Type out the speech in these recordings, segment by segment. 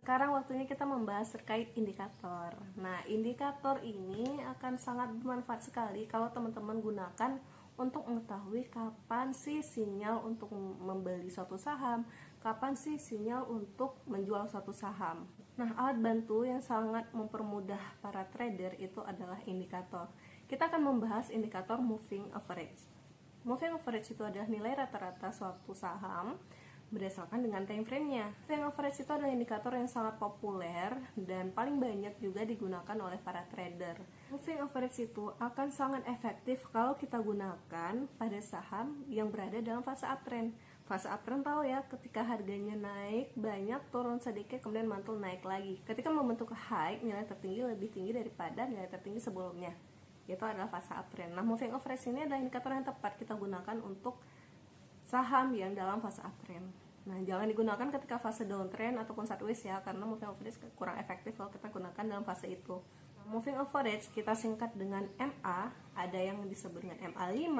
Sekarang waktunya kita membahas terkait indikator. Nah, indikator ini akan sangat bermanfaat sekali kalau teman-teman gunakan untuk mengetahui kapan sih sinyal untuk membeli suatu saham, kapan sih sinyal untuk menjual suatu saham. Nah, alat bantu yang sangat mempermudah para trader itu adalah indikator. Kita akan membahas indikator moving average. Moving average itu adalah nilai rata-rata suatu saham berdasarkan dengan time frame-nya. Moving average itu adalah indikator yang sangat populer dan paling banyak juga digunakan oleh para trader. Moving average itu akan sangat efektif kalau kita gunakan pada saham yang berada dalam fase uptrend. Fase uptrend tahu ya, ketika harganya naik banyak, turun sedikit, kemudian mantul naik lagi. Ketika membentuk high, nilai tertinggi lebih tinggi daripada nilai tertinggi sebelumnya. Itu adalah fase uptrend. Nah, moving average ini adalah indikator yang tepat kita gunakan untuk saham yang dalam fase uptrend. Nah, jangan digunakan ketika fase downtrend ataupun sideways ya, karena moving average kurang efektif kalau kita gunakan dalam fase itu. Nah, moving average kita singkat dengan MA, ada yang disebut dengan MA5,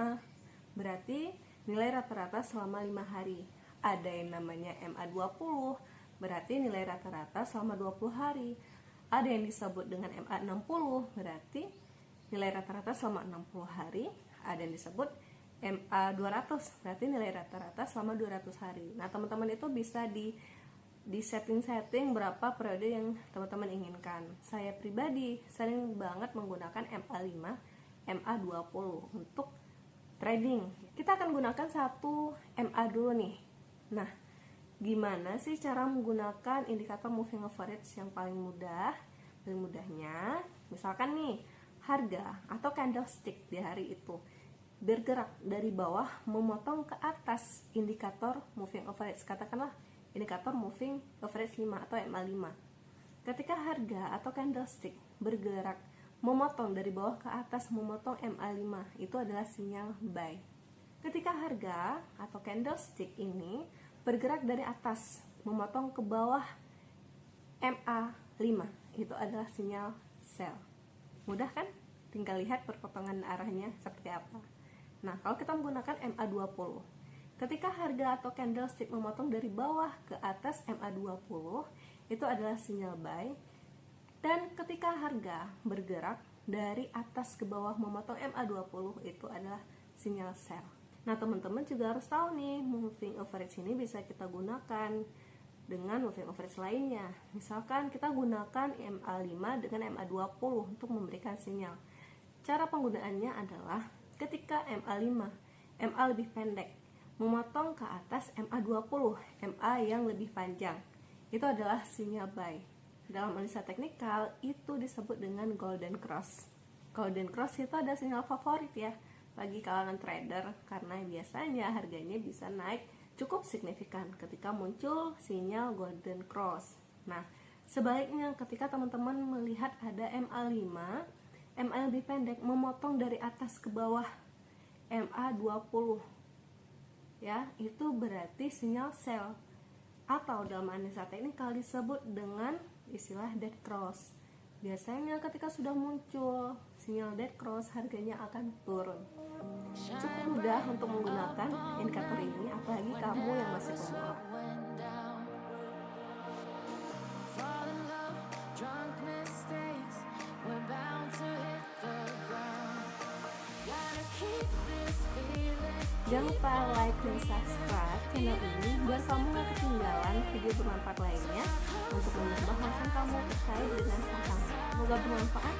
berarti nilai rata-rata selama 5 hari. Ada yang namanya MA20, berarti nilai rata-rata selama 20 hari. Ada yang disebut dengan MA60, berarti nilai rata-rata selama 60 hari. Ada yang disebut MA200, berarti nilai rata-rata selama 200 hari. Nah, teman-teman itu bisa di setting berapa periode yang teman-teman inginkan. Saya pribadi sering banget menggunakan MA5, MA20 untuk trading. Kita akan gunakan satu MA dulu nih. Nah, gimana sih cara menggunakan indikator moving average yang paling mudah? Paling mudahnya, misalkan nih, harga atau candlestick di hari itu bergerak dari bawah memotong ke atas indikator moving average, katakanlah indikator moving average 5 atau MA5. Ketika harga atau candlestick bergerak memotong dari bawah ke atas memotong MA5, itu adalah sinyal buy. Ketika harga atau candlestick ini bergerak dari atas memotong ke bawah MA5, itu adalah sinyal sell. Mudah kan? Tinggal lihat perpotongan arahnya seperti apa. Nah, kalau kita menggunakan MA20, ketika harga atau candlestick memotong dari bawah ke atas MA20, itu adalah sinyal buy. Dan ketika harga bergerak dari atas ke bawah memotong MA20, itu adalah sinyal sell. Nah, teman-teman juga harus tahu nih, moving average ini bisa kita gunakan dengan moving average lainnya. Misalkan kita gunakan MA5 dengan MA20 untuk memberikan sinyal. Cara penggunaannya adalah ketika MA5, MA lebih pendek, memotong ke atas MA20, MA yang lebih panjang, itu adalah sinyal buy. Dalam analisa teknikal itu disebut dengan golden cross. Golden cross itu ada sinyal favorit ya bagi kalangan trader, karena biasanya harganya bisa naik cukup signifikan ketika muncul sinyal golden cross. Nah, sebaliknya ketika teman-teman melihat ada MA5, MA lebih pendek memotong dari atas ke bawah MA20, ya, itu berarti sinyal sell, atau dalam analisa teknikal disebut dengan istilah dead cross. Biasanya ketika sudah muncul sinyal dead cross, harganya akan turun. Cukup mudah untuk menggunakan indikator ini, apalagi kamu yang masih pemula. Jangan lupa like dan subscribe channel ini biar kamu gak ketinggalan video bermanfaat lainnya untuk menambah wawasan kamu terkait dengan saham. Semoga bermanfaat.